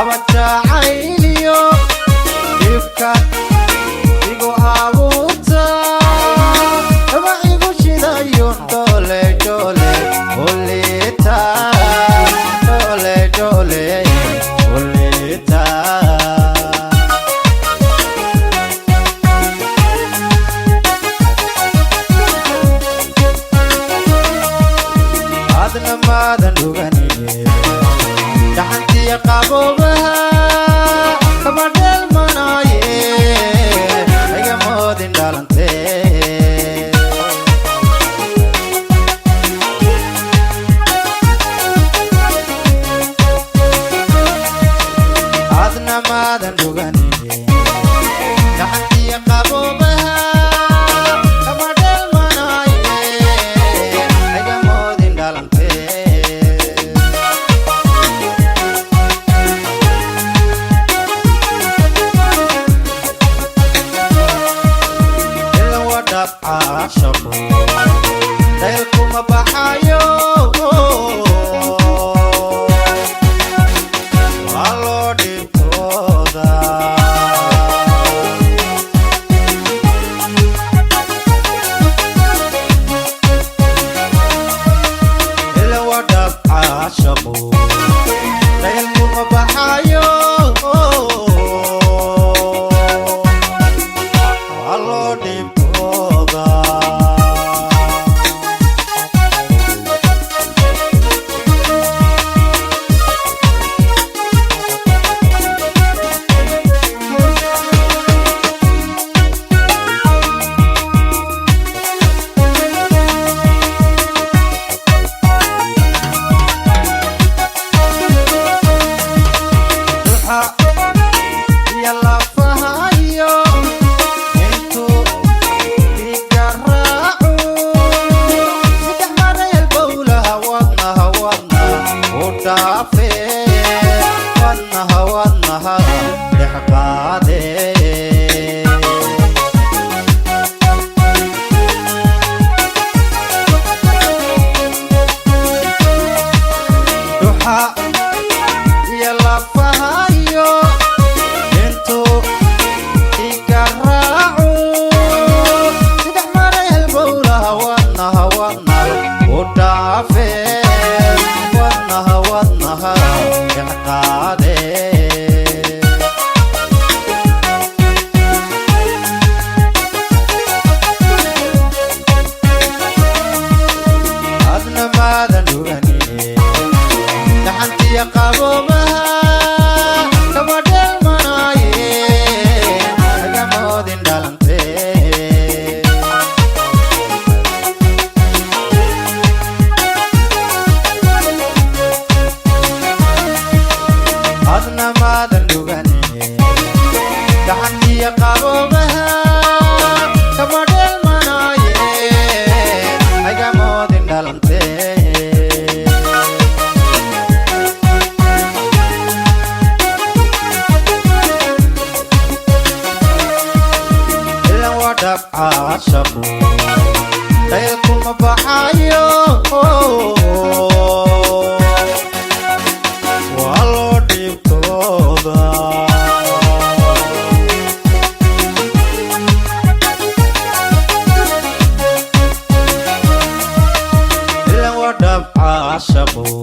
abajacayliyo dhibka igu abuurta ama igu shidayo dole dole oleta dole dole oleta adna madan duganiye dahanti qabobaha kabadel manaye aga modin dalante adna madan duganiye dahanti qabobaha kabadel manaye aga modin dalante عاشقو دايلكم بحايو والو ديبتودا إلا ودب عاشقو دايلكم بحايو والو ديبتودا يلا فهايو انتو يقرعو سدح مرة البولة هودنا ودافي ودنا لحقادي دوحة يلا فهايو انتو يقرعو سدح مرة البولة ودنا ودافي ودنا لحقادي adna madan duganiye dahanti qabobaha kabadel manaye aga modin dalante adna madan duganiye dahanti qabobaha kabadel manaye aga modin dalante ودب عاشقو دايلكم بحايو والو ديبتودا إلا ودب عاشقو